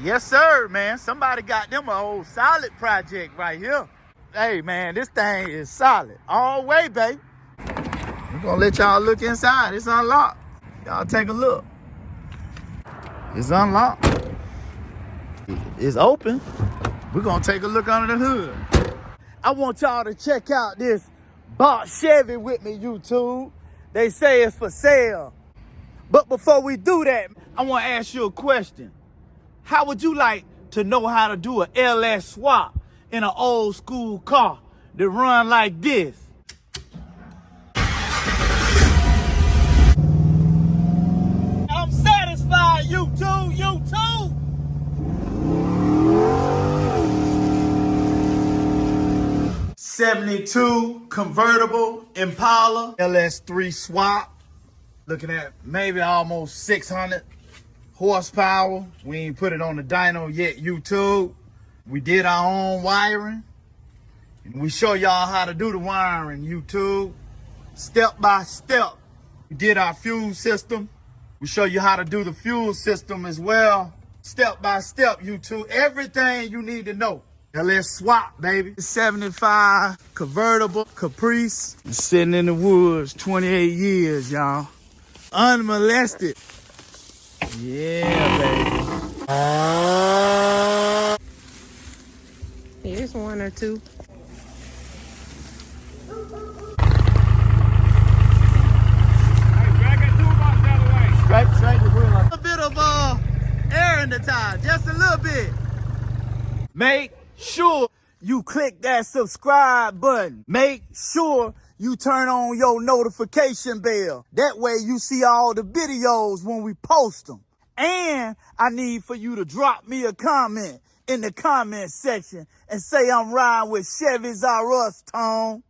Yes, sir, man. Somebody got them a whole solid project right here. Hey, man, this thing is solid. All the way, baby. We're gonna let y'all look inside. It's unlocked. Y'all take a look. It's unlocked. It's open. We're gonna take a look under the hood. I want y'all to check out this Box Chevy with me, YouTube. They say it's for sale. But before we do that, I want to ask you a question. How would you like to know how to do an LS swap in an old school car that run like this? I'm satisfied, YouTube, YouTube. '72 convertible Impala LS3 swap. Looking at maybe almost 600 horsepower. We ain't put it on the dyno yet, YouTube. We did our own wiring. And we show y'all how to do the wiring, YouTube. Step by step. We did our fuel system. We show you how to do the fuel system as well. Step by step, YouTube. Everything you need to know. LS swap, baby. 75 convertible Caprice. Sitting in the woods, 28 years, y'all. Unmolested. Yeah, baby. Here's one or two. Straight the wheel. A bit of air in the tire, just a little bit. Make sure you click that subscribe button. Make sure you turn on your notification bell. That way you see all the videos when we post them. And I need for you to drop me a comment in the comment section and say I'm riding with Chevys R Us, Tone.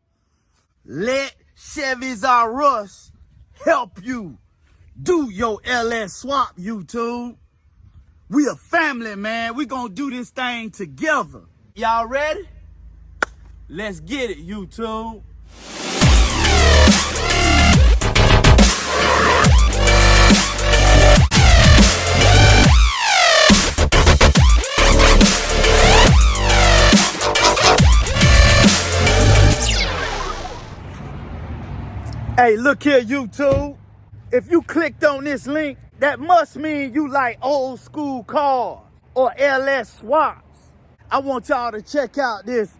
Let Chevys R Us help you do your LS swap, YouTube. We a family, man. We gonna do this thing together. Y'all ready? Let's get it, YouTube. Hey, look here, YouTube. If you clicked on this link, that must mean you like old school cars or LS swaps. I want y'all to check out this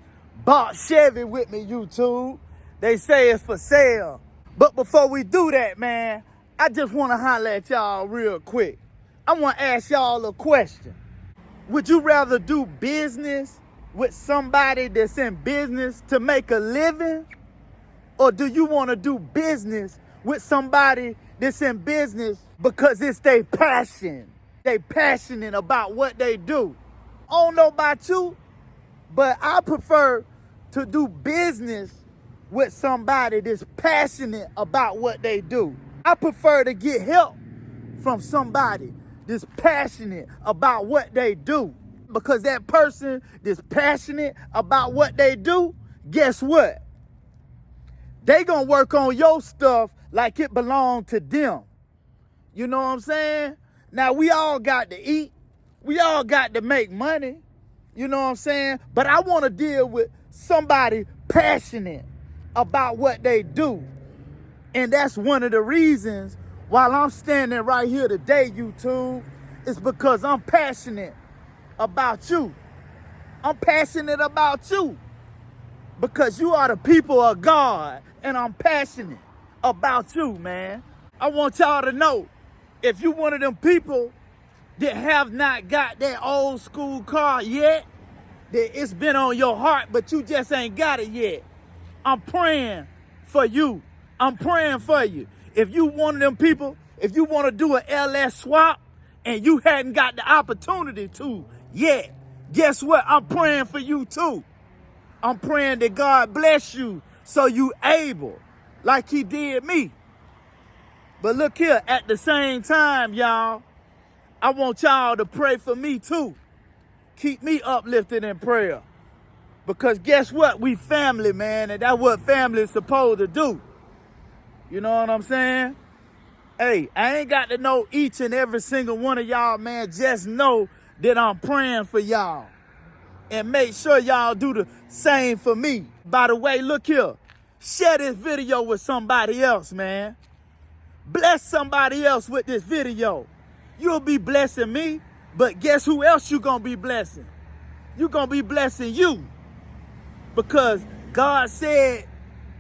Box Chevy with me, YouTube. They say it's for sale. But before we do that, man, I just want to holler at y'all real quick. I want to ask y'all a question. Would you rather do business with somebody that's in business to make a living? Or do you want to do business with somebody that's in business because it's their passion? They passionate about what they do. I don't know about you, but I prefer to do business with somebody that's passionate about what they do. I prefer to get help from somebody that's passionate about what they do. Because that person that's passionate about what they do, guess what? They gonna work on your stuff like it belonged to them. You know what I'm saying? Now, we all got to eat. We all got to make money. You know what I'm saying? But I want to deal with somebody passionate about what they do. And that's one of the reasons why I'm standing right here today, YouTube, is because I'm passionate about you. I'm passionate about you because you are the people of God, and I'm passionate about you, man. I want y'all to know, if you one of them people that have not got that old school car yet, that it's been on your heart, but you just ain't got it yet, I'm praying for you. I'm praying for you. If you one of them people, if you want to do an LS swap and you hadn't got the opportunity to yet, guess what? I'm praying for you too. I'm praying that God bless you so you able, like he did me. But look here, at the same time, y'all, I want y'all to pray for me too. Keep me uplifted in prayer. Because guess what? We family, man, and that's what family is supposed to do. You know what I'm saying? Hey, I ain't got to know each and every single one of y'all, man. Just know that I'm praying for y'all. And make sure y'all do the same for me. By the way, look here. Share this video with somebody else, man. Bless somebody else with this video. You'll be blessing me, but guess who else you gonna be blessing? You gonna be blessing you. Because God said,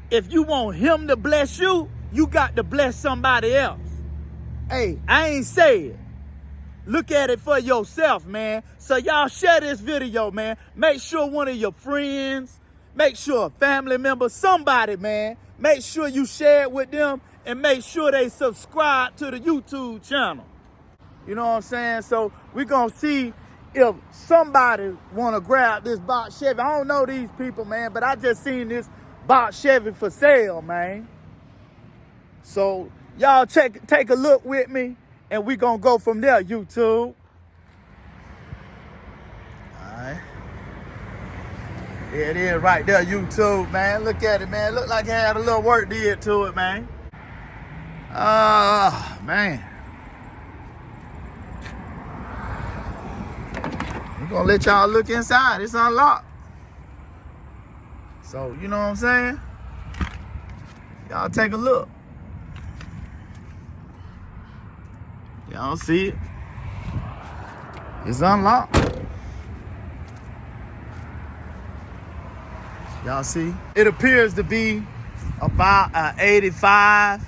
if you want him to bless you, you got to bless somebody else. Hey, I ain't say it. Look at it for yourself, man. So y'all share this video, man. Make sure one of your friends, make sure a family member, somebody, man, make sure you share it with them and make sure they subscribe to the YouTube channel. You know what I'm saying? So we're going to see if somebody want to grab this Box Chevy. I don't know these people, man, but I just seen this Box Chevy for sale, man. So y'all take a look with me, and we gonna go from there, YouTube. All right. There it is right there, YouTube, man. Look at it, man. Look like it had a little work did to it, man. Man. We're gonna let y'all look inside. It's unlocked. So, you know what I'm saying? Y'all take a look. Y'all see it? It's unlocked. Y'all see? It appears to be about an 85.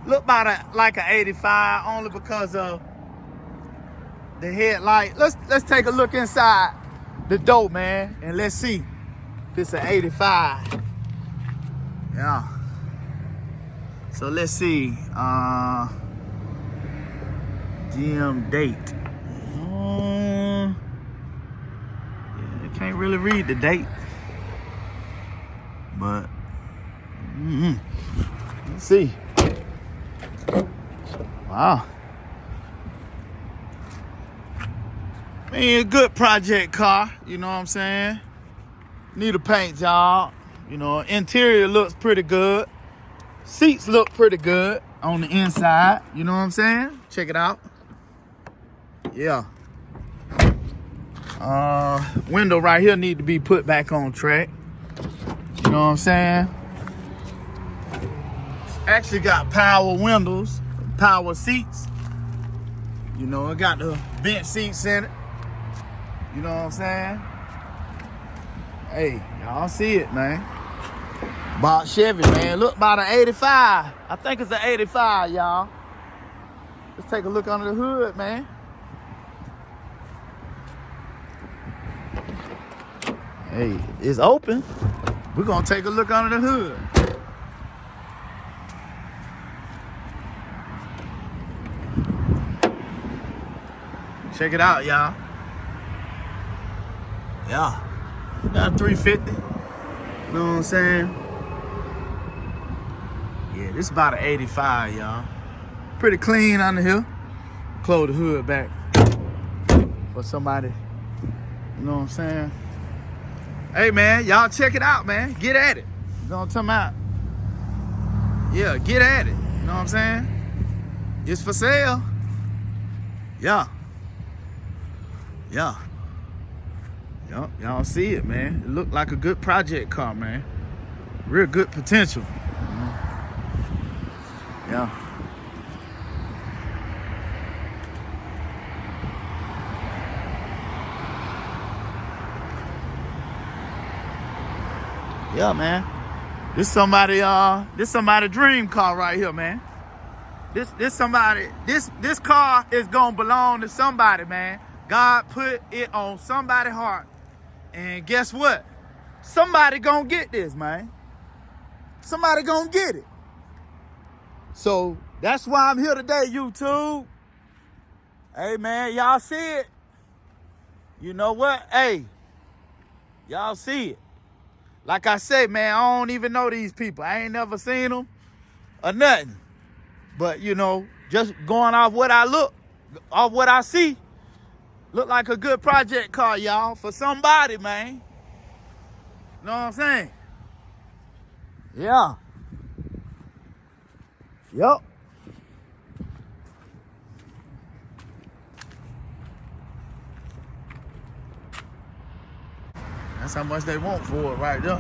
Look about like an 85 only because of the headlight. Let's take a look inside the door, man, and let's see if it's an 85. Yeah. So let's see. GM date. Yeah, I can't really read the date, but let's see. Wow. Man, a good project car, you know what I'm saying? Need a paint job. You know, interior looks pretty good. Seats look pretty good on the inside, you know what I'm saying? Check it out. Yeah. Window right here need to be put back on track. You know what I'm saying? Actually got power windows, power seats. You know, it got the bench seats in it. You know what I'm saying? Hey, y'all see it, man. Box Chevy, man. Look, about an 85. I think it's an 85, y'all. Let's take a look under the hood, man. Hey, it's open. We're gonna take a look under the hood. Check it out, y'all. Yeah. Got a 350. You know what I'm saying? Yeah, this is about an 85, y'all. Pretty clean under here. Close the hood back for somebody. You know what I'm saying? Hey, man, y'all check it out, man. Get at it. You know what I'm talking about? Yeah, get at it. You know what I'm saying? It's for sale. Yeah. Yeah. Yup, y'all see it, man. It looked like a good project car, man. Real good potential. You know? Yeah. Yeah, man. This somebody dream car right here, man. This car is gonna belong to somebody, man. God put it on somebody's heart. And guess what? Somebody gonna get this, man. Somebody gonna get it. So that's why I'm here today, YouTube. Hey, man, y'all see it? You know what? Hey, y'all see it. Like I say, man, I don't even know these people. I ain't never seen them or nothing. But, you know, just going off what I see, look like a good project car, y'all, for somebody, man. You know what I'm saying? Yeah. Yup. That's how much they want for it right there.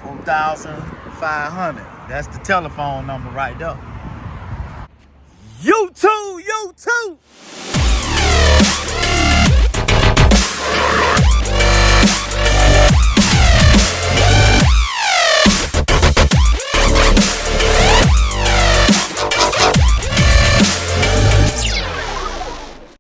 4,500. That's the telephone number right there. You too, you too.